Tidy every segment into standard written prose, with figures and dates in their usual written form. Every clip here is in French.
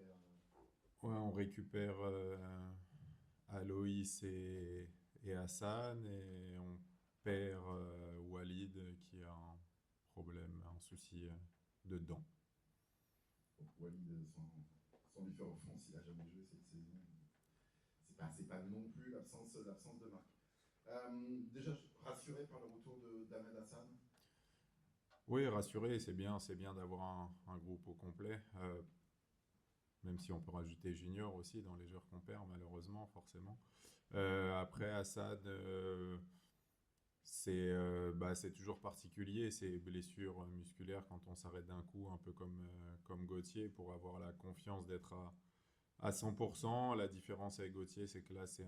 récupère. Ouais, on récupère Aloïs et Hassan et on perd Walid qui a un problème, un souci de dents. Donc Walid, sans lui faire offense, il a jamais joué cette saison. C'est pas non plus l'absence de marque. Déjà rassuré par le retour d'Ahmed Hassan. Oui, rassuré, c'est bien d'avoir un groupe au complet, même si on peut rajouter Junior aussi dans les joueurs qu'on perd, malheureusement, forcément. Après, Hassan, c'est toujours particulier, ces blessures musculaires quand on s'arrête d'un coup, un peu comme Gauthier, pour avoir la confiance d'être à 100%. La différence avec Gauthier, c'est que là, c'est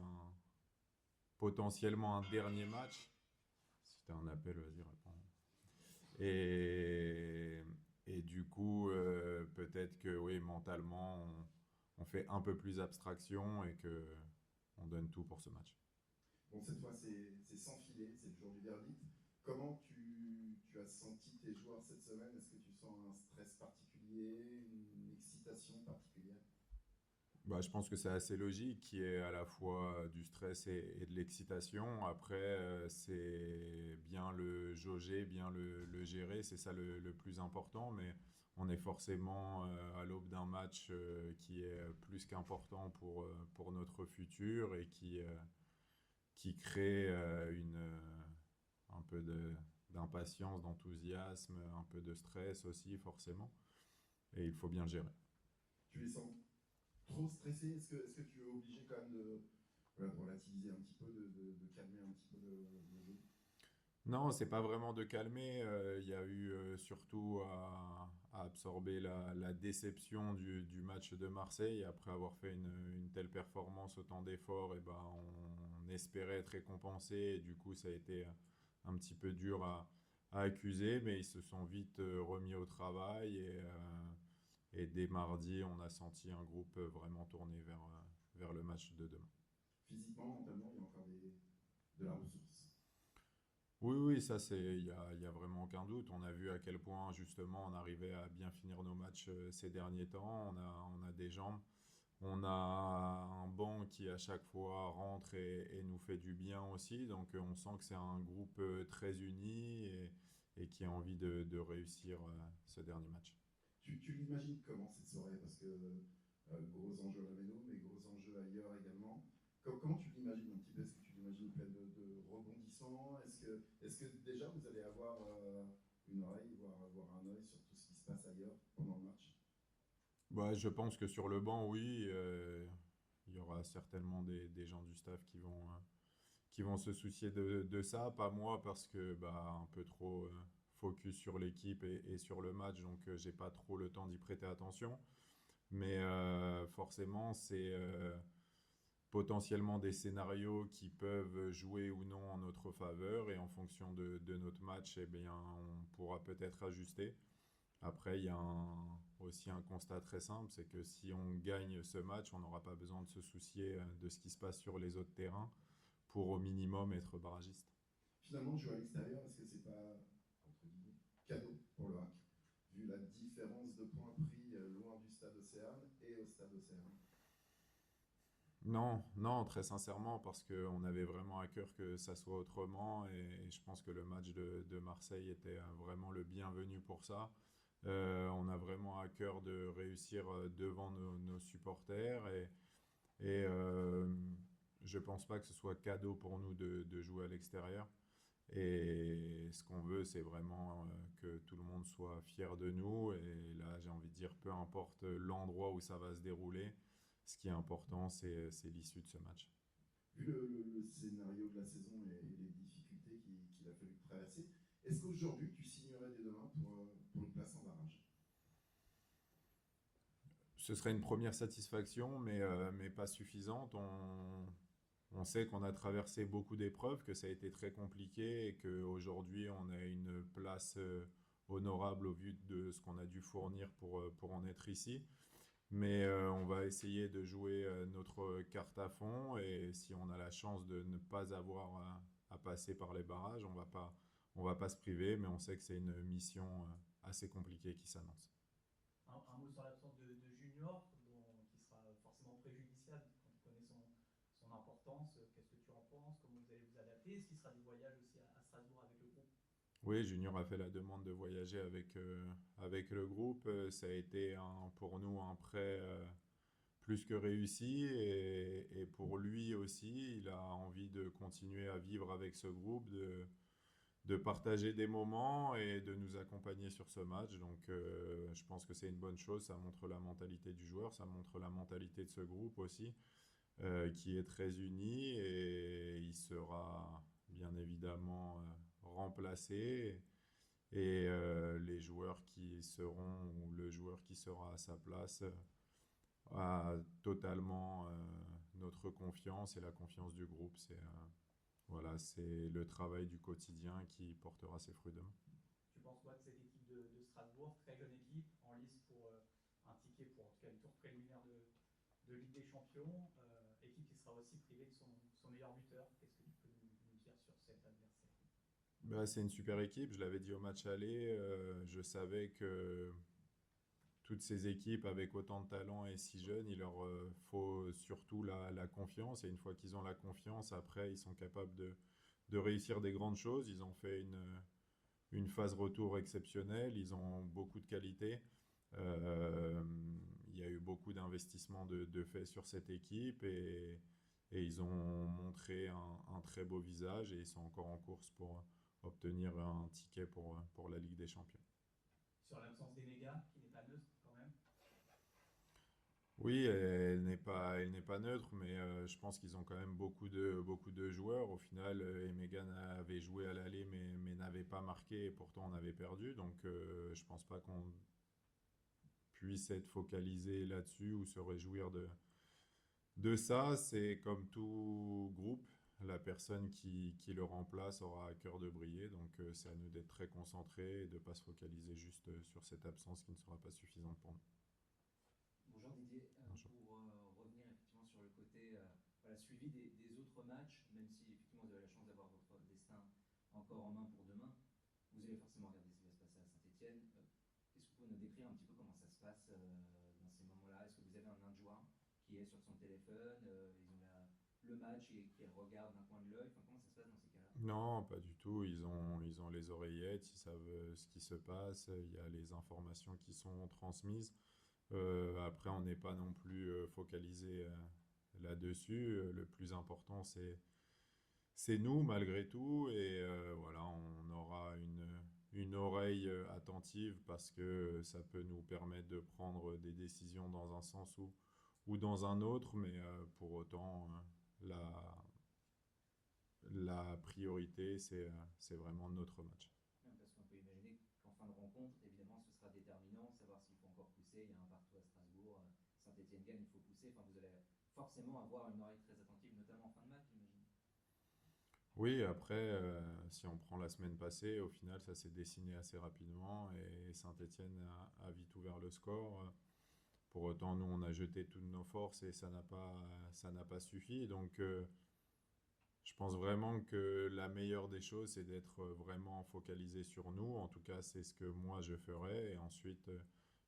potentiellement un dernier match. Si tu as un appel, vas-y, réponds. Et, et du coup, peut-être que oui, mentalement, on fait un peu plus abstraction et que on donne tout pour ce match. Bon, cette fois, c'est sans filet, c'est le jour du verdict. Comment tu as senti tes joueurs cette semaine? Est-ce que tu sens un stress particulier, une excitation particulière? Bah, je pense que c'est assez logique, qui est à la fois du stress et de l'excitation. Après, c'est bien le jauger, bien le gérer, c'est ça le plus important. Mais on est forcément à l'aube d'un match qui est plus qu'important pour notre futur et qui crée un peu d'impatience, d'enthousiasme, un peu de stress aussi, forcément. Et il faut bien le gérer. Tu les sens trop stressés? Est-ce que tu es obligé quand même voilà, de relativiser un petit peu, de calmer un petit peu le jeu? Non, c'est pas vraiment de calmer. Il y a eu surtout à absorber la déception du match de Marseille. Après avoir fait une telle performance, autant d'efforts, et ben, on espérait être récompensé. Et du coup, ça a été un petit peu dur à accuser, mais ils se sont vite remis au travail. Et dès mardi, on a senti un groupe vraiment tourné vers le match de demain. Physiquement, mentalement, il y a encore de la ressource. Oui, oui, ça il y a vraiment aucun doute. On a vu à quel point justement on arrivait à bien finir nos matchs ces derniers temps. On a des jambes, on a un banc qui à chaque fois rentre et nous fait du bien aussi. Donc on sent que c'est un groupe très uni et qui a envie de réussir ce dernier match. Tu l'imagines comment cette soirée? Parce que gros enjeux à la Méno, mais gros enjeux ailleurs également. Comment tu l'imagines un petit peu? Est-ce que tu l'imagines pleine de rebondissements? Est-ce que déjà vous allez avoir une oreille, voire un œil sur tout ce qui se passe ailleurs pendant le match? Bah, je pense que sur le banc, oui, il y aura certainement des gens du staff qui vont se soucier de ça, pas moi parce que bah, un peu trop focus sur l'équipe et sur le match, donc j'ai pas trop le temps d'y prêter attention. Mais forcément, c'est potentiellement des scénarios qui peuvent jouer ou non en notre faveur et en fonction de notre match, eh bien, on pourra peut-être ajuster. Après, il y a aussi un constat très simple, c'est que si on gagne ce match, on n'aura pas besoin de se soucier de ce qui se passe sur les autres terrains pour au minimum être barragiste. Finalement, jouer à l'extérieur, est-ce que c'est pas, entre guillemets, cadeau pour le RAC, vu la différence de points pris loin du stade Océane et au stade Océane? Non, non, très sincèrement, parce qu'on avait vraiment à cœur que ça soit autrement et je pense que le match de Marseille était vraiment le bienvenu pour ça. On a vraiment à cœur de réussir devant nos supporters et je pense pas que ce soit cadeau pour nous de jouer à l'extérieur. Et ce qu'on veut, c'est vraiment que tout le monde soit fier de nous. Et là, j'ai envie de dire, peu importe l'endroit où ça va se dérouler, ce qui est important, c'est l'issue de ce match. Vu le scénario de la saison et les difficultés qu'il a fallu traverser, est-ce qu'aujourd'hui tu signerais dès demain pour une place en barrage? Ce serait une première satisfaction, mais pas suffisante. On sait qu'on a traversé beaucoup d'épreuves, que ça a été très compliqué et qu'aujourd'hui, on a une place honorable au vu de ce qu'on a dû fournir pour en être ici. Mais on va essayer de jouer notre carte à fond et si on a la chance de ne pas avoir à passer par les barrages, on va pas se priver, mais on sait que c'est une mission assez compliquée qui s'annonce. Un mot sur l'absence de Junior, vacances. Qu'est-ce que tu en penses? Comment vous allez vous adapter? Est-ce qu'il sera des voyages aussi à Strasbourg avec le groupe? Oui, Junior a fait la demande de voyager avec le groupe. Ça a été pour nous un prêt plus que réussi et pour lui aussi, il a envie de continuer à vivre avec ce groupe, de partager des moments et de nous accompagner sur ce match. Donc je pense que c'est une bonne chose, ça montre la mentalité du joueur, ça montre la mentalité de ce groupe aussi, qui est très uni et il sera bien évidemment remplacé. Et les joueurs qui seront, ou le joueur qui sera à sa place, a totalement notre confiance et la confiance du groupe. Voilà, c'est le travail du quotidien qui portera ses fruits demain. Tu penses quoi de cette équipe de Strasbourg, très jeune équipe, en lice pour un ticket pour en tout cas le tour préliminaire de Ligue des Champions, équipe qui sera aussi privée de son meilleur buteur. Qu'est-ce que tu peux nous dire sur cet adversaire? Bah, c'est une super équipe, je l'avais dit au match aller, je savais que toutes ces équipes avec autant de talent et si jeunes, il leur faut surtout la confiance. Et une fois qu'ils ont la confiance, après, ils sont capables de réussir des grandes choses. Ils ont fait une phase retour exceptionnelle. Ils ont beaucoup de qualité. Euh, il y a eu beaucoup d'investissements de fait sur cette équipe et ils ont montré un très beau visage et ils sont encore en course pour obtenir un ticket pour la Ligue des Champions. Sur l'absence d'Enega, qui n'est pas neutre quand même. Oui, elle n'est pas neutre, mais je pense qu'ils ont quand même beaucoup de joueurs. Au final, Emegan avait joué à l'aller, mais n'avait pas marqué, et pourtant on avait perdu. Donc, je pense pas qu'on puisse être focalisé là-dessus ou se réjouir de ça. C'est comme tout groupe, la personne qui le remplace aura à cœur de briller. Donc, c'est à nous d'être très concentrés et de ne pas se focaliser juste sur cette absence qui ne sera pas suffisante pour nous. Bonjour Didier. Bonjour. Pour revenir effectivement sur le côté voilà, suivi des autres matchs, même si effectivement vous avez la chance d'avoir votre destin encore en main pour demain, vous allez forcément regarder ce qui va se passer à Saint-Etienne. Est-ce que vous pouvez nous décrire un petit peu comment ça se passe dans ces moments-là? Est-ce que vous avez un adjoint qui est sur son téléphone, ils ont le match et qui regarde d'un coin de l'œil? Enfin, comment ça se passe dans ces cas-là? Non, pas du tout. Ils ont les oreillettes, ils savent ce qui se passe, il y a les informations qui sont transmises. Après, on n'est pas non plus focalisé là-dessus. Le plus important, c'est nous, malgré tout. Et voilà, on aura une oreille attentive parce que ça peut nous permettre de prendre des décisions dans un sens ou dans un autre. Mais pour autant, la priorité, c'est vraiment notre match. Parce qu'on peut imaginer qu'en fin de rencontre, évidemment, ce sera déterminant, savoir s'il faut encore pousser. Il y a un partout à Strasbourg, Saint-Etienne gagne, il faut pousser. Enfin, vous allez forcément avoir une oreille très attentive, notamment en fin de match, j'imagine. Oui, après, si on prend la semaine passée, au final, ça s'est dessiné assez rapidement et Saint-Étienne a vite ouvert le score. Pour autant, nous, on a jeté toutes nos forces et ça n'a pas suffi. Donc, je pense vraiment que la meilleure des choses, c'est d'être vraiment focalisé sur nous. En tout cas, c'est ce que moi, je ferai. Et ensuite,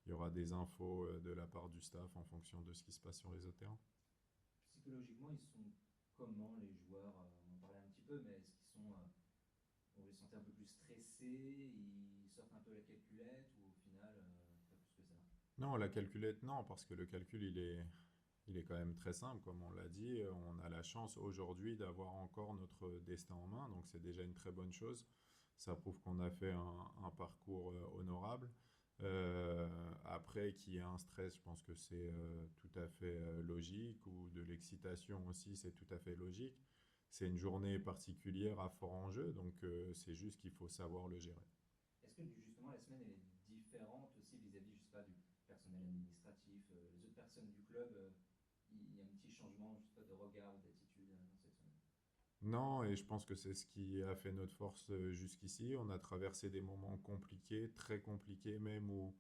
il y aura des infos de la part du staff en fonction de ce qui se passe sur les autres terrains. Psychologiquement, ils sont comment les joueurs? On en parlait un petit peu, mais est-ce qu'ils sont, on les sentait un peu plus stressés, ils sortent un peu la calculette ou au final, pas plus que ça? Non, la calculette, non, parce que le calcul, il est quand même très simple, comme on l'a dit. On a la chance aujourd'hui d'avoir encore notre destin en main, donc c'est déjà une très bonne chose. Ça prouve qu'on a fait un parcours honorable. Après, qu'il y ait un stress, je pense que c'est tout à fait logique, ou de l'excitation aussi, c'est tout à fait logique. C'est une journée particulière à fort enjeu, donc c'est juste qu'il faut savoir le gérer. Est-ce que justement la semaine elle est différente aussi vis-à-vis, je sais pas, du personnel administratif, les autres personnes du club, il y a un petit changement, je sais pas, de regard ou d'attitude dans cette semaine? Non, et je pense que c'est ce qui a fait notre force jusqu'ici. On a traversé des moments compliqués, très compliqués même, où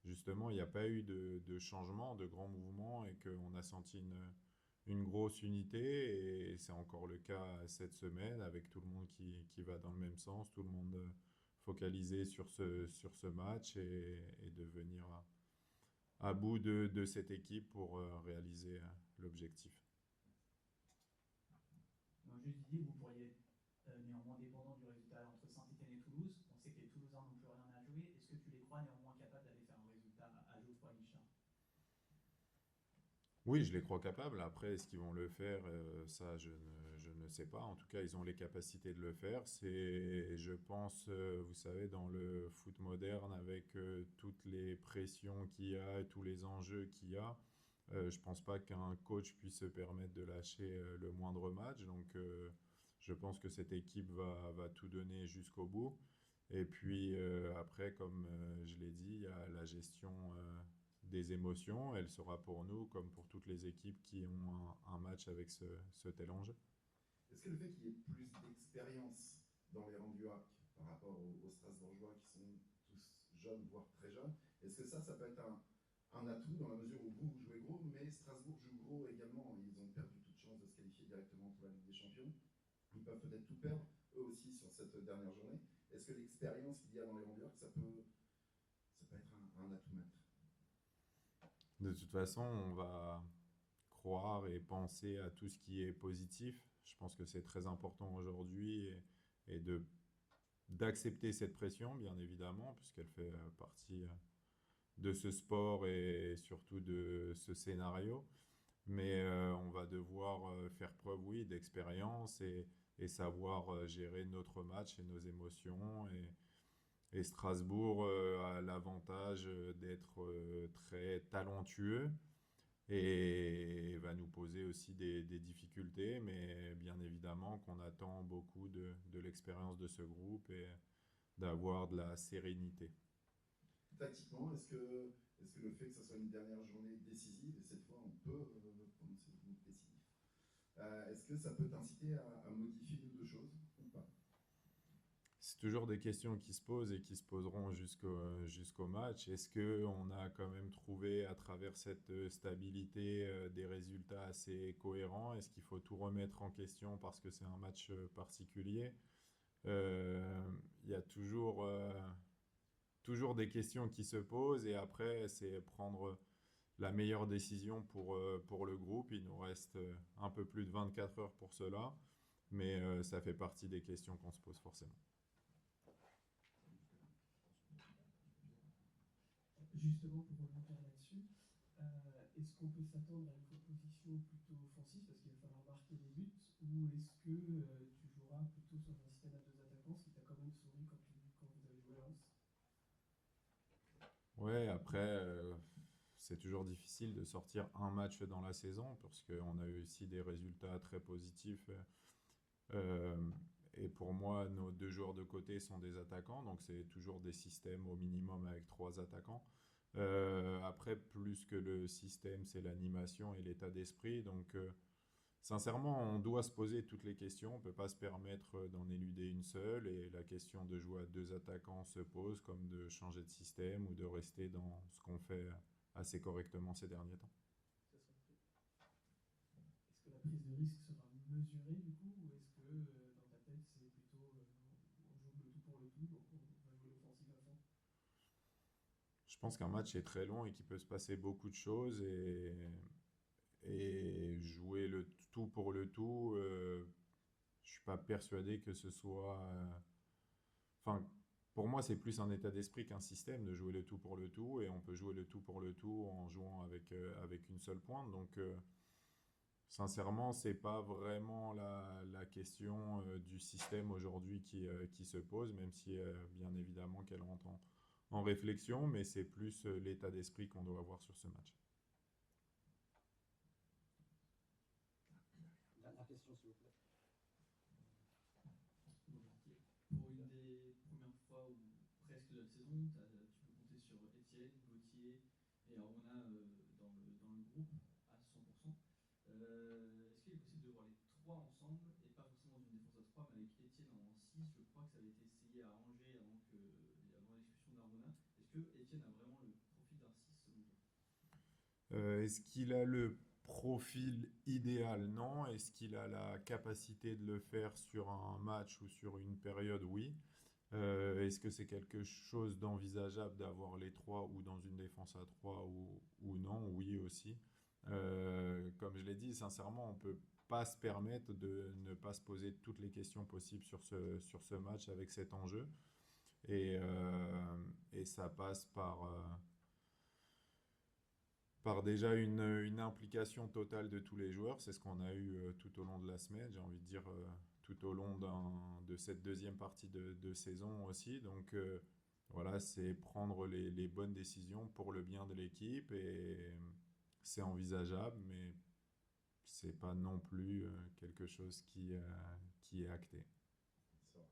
justement il n'y a pas eu de changement, de grands mouvements, et qu'on a senti une grosse unité. Et c'est encore le cas cette semaine, avec tout le monde qui va dans le même sens, tout le monde focalisé sur ce match et de venir à bout de cette équipe pour réaliser l'objectif. Donc juste Didier, vous pourriez être néanmoins dépendant du résultat entre Saint-Etienne et Toulouse. On sait que les Toulousains n'ont plus rien à jouer. Est-ce que tu les crois néanmoins capables d'aller faire un résultat à Geoffroy Guichard? Oui, je les crois capables. Après, est-ce qu'ils vont le faire? Ça, je ne sais pas. En tout cas, ils ont les capacités de le faire. C'est, je pense, vous savez, dans le foot moderne, avec toutes les pressions qu'il y a et tous les enjeux qu'il y a, je pense pas qu'un coach puisse se permettre de lâcher le moindre match. Donc, je pense que cette équipe va tout donner jusqu'au bout. Et puis après, comme je l'ai dit, il y a la gestion des émotions. Elle sera pour nous, comme pour toutes les équipes qui ont un match avec ce tel enjeu. Est-ce que le fait qu'il y ait plus d'expérience dans les rangs du HAC par rapport aux Strasbourgeois qui sont tous jeunes, voire très jeunes, est-ce que ça peut être un atout dans la mesure où vous jouez gros, mais Strasbourg joue gros également? Ils ont perdu toute chance de se qualifier directement pour la Ligue des Champions. Ils peuvent peut-être tout perdre, eux aussi, sur cette dernière journée. Est-ce que l'expérience qu'il y a dans les rangs du HAC, ça peut être un atout maître? De toute façon, on va croire et penser à tout ce qui est positif. Je pense que c'est très important aujourd'hui et d'accepter cette pression, bien évidemment, puisqu'elle fait partie de ce sport et surtout de ce scénario. Mais on va devoir faire preuve, oui, d'expérience et savoir gérer notre match et nos émotions. Et Strasbourg a l'avantage d'être très talentueux et va nous poser aussi des difficultés, mais bien évidemment qu'on attend beaucoup de l'expérience de ce groupe et d'avoir de la sérénité. Tactiquement, est-ce que le fait que ce soit une dernière journée décisive, et cette fois on peut prononcer le mot décisif, est-ce que ça peut t'inciter à modifier une ou deux choses ou pas? C'est toujours des questions qui se posent et qui se poseront jusqu'au match. Est-ce qu'on a quand même trouvé à travers cette stabilité des résultats assez cohérents? Est-ce qu'il faut tout remettre en question parce que c'est un match particulier? Il y a toujours des questions qui se posent et après, c'est prendre la meilleure décision pour le groupe. Il nous reste un peu plus de 24 heures pour cela, mais ça fait partie des questions qu'on se pose forcément. Justement, pour rebondir là-dessus, est-ce qu'on peut s'attendre à une proposition plutôt offensive parce qu'il va falloir marquer des buts, ou est-ce que tu joueras plutôt sur un système à deux attaquants, ce qui t'a quand même souri quand vous avez joué à Lens? Ouais, après, c'est toujours difficile de sortir un match dans la saison parce qu'on a eu ici des résultats très positifs. Euh, et pour moi, nos deux joueurs de côté sont des attaquants, donc c'est toujours des systèmes au minimum avec trois attaquants. Après, plus que le système, c'est l'animation et l'état d'esprit. Donc, sincèrement, on doit se poser toutes les questions. On ne peut pas se permettre d'en éluder une seule. Et la question de jouer à deux attaquants se pose, comme de changer de système ou de rester dans ce qu'on fait assez correctement ces derniers temps. Est-ce que la prise de risque sera mesurée du coup, ou est-ce que dans ta tête c'est plutôt on joue le tout pour le tout, donc on va jouer l'offensive à fond? Je pense qu'un match est très long et qu'il peut se passer beaucoup de choses et jouer le tout pour le tout, je suis pas persuadé que ce soit. Enfin, pour moi, c'est plus un état d'esprit qu'un système de jouer le tout pour le tout et on peut jouer le tout pour le tout en jouant avec une seule pointe. Donc, sincèrement, c'est pas vraiment la question du système aujourd'hui qui se pose, même si bien évidemment qu'elle rentre en réflexion, mais c'est plus l'état d'esprit qu'on doit avoir sur ce match. Dernière question, s'il vous plaît. Volontiers. Pour une des premières fois ou presque de la saison, tu peux compter sur Étienne, Gauthier et Arona dans le groupe à 100%. Est-ce qu'il est possible de voir les trois ensemble et pas forcément dans une défense à 3 mais avec Étienne en 6? Je crois que ça avait été essayé à Angers avant l'expulsion d'Arona. Est-ce que Étienne a vraiment le profil d'un 6 selon toi? Est-ce qu'il a le profil idéal? Non. Est-ce qu'il a la capacité de le faire sur un match ou sur une période? Oui. Est-ce que c'est quelque chose d'envisageable d'avoir les trois ou dans une défense à 3 ou non? Oui aussi. Comme je l'ai dit, sincèrement, on peut pas se permettre de ne pas se poser toutes les questions possibles sur ce match avec cet enjeu. Et ça passe par déjà une implication totale de tous les joueurs. C'est ce qu'on a eu tout au long de la semaine, j'ai envie de dire tout au long de cette deuxième partie de saison aussi. Donc voilà, c'est prendre les bonnes décisions pour le bien de l'équipe et c'est envisageable, mais c'est pas non plus quelque chose qui est acté. Ça va.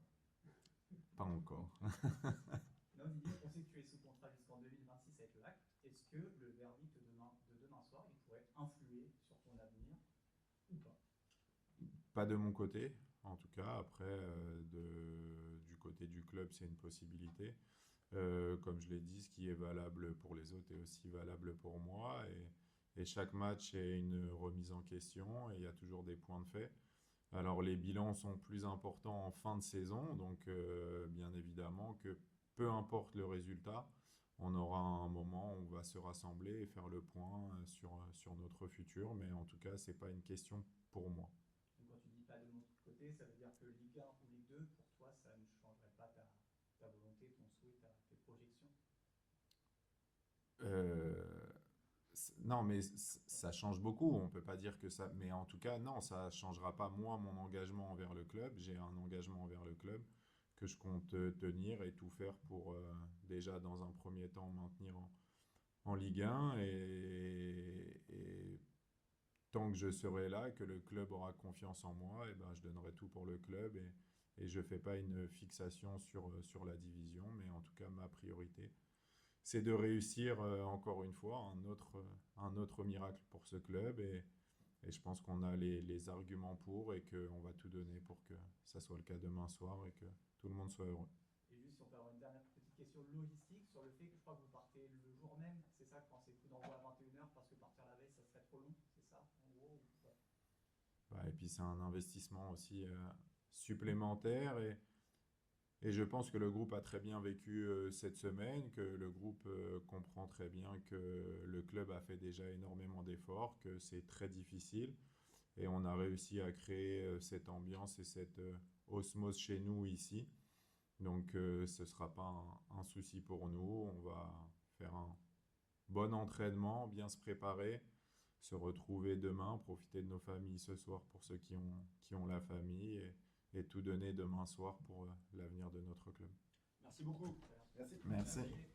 Pas encore. Non, Didier, on sait que tu es sous contrat jusqu'en 2026 avec le HAC. Est-ce que le verdict de demain soir, il pourrait influer sur ton avenir ou pas? Pas de mon côté, en tout cas. Après, du côté du club, c'est une possibilité. Comme je l'ai dit, ce qui est valable pour les autres est aussi valable pour moi. Et chaque match est une remise en question et il y a toujours des points de fait. Alors les bilans sont plus importants en fin de saison, donc bien évidemment que peu importe le résultat, on aura un moment où on va se rassembler et faire le point sur notre futur. Mais en tout cas, c'est pas une question pour moi. Donc quand tu dis pas de mon côté, ça veut dire que Ligue 1 ou Ligue 2, pour toi, ça ne changerait pas ta volonté, ton souhait, tes projections? Euh, non, mais ça change beaucoup. On peut pas dire que ça. Mais en tout cas, non, ça changera pas moi mon engagement envers le club. J'ai un engagement envers le club que je compte tenir et tout faire pour déjà dans un premier temps maintenir en Ligue 1 et tant que je serai là, que le club aura confiance en moi, et ben je donnerai tout pour le club et je fais pas une fixation sur la division, mais en tout cas ma priorité c'est de réussir encore une fois un autre miracle pour ce club et je pense qu'on a les arguments pour et qu'on va tout donner pour que ça soit le cas demain soir et que tout le monde soit heureux. Et juste si on peut avoir une dernière petite question logistique sur le fait que je crois que vous partez le jour même, c'est ça, quand c'est coup d'envoi à 21h, parce que partir la veille, ça serait trop long, c'est ça, en gros, ou pas? Bah, et puis c'est un investissement aussi supplémentaire et je pense que le groupe a très bien vécu cette semaine, que le groupe comprend très bien que le club a fait déjà énormément d'efforts, que c'est très difficile et on a réussi à créer cette ambiance et cette osmose chez nous ici. Donc ce ne sera pas un souci pour nous. On va faire un bon entraînement, bien se préparer, se retrouver demain, profiter de nos familles ce soir pour ceux qui ont la famille et tout donner demain soir pour l'avenir de notre club. Merci beaucoup. Merci. Merci. Merci.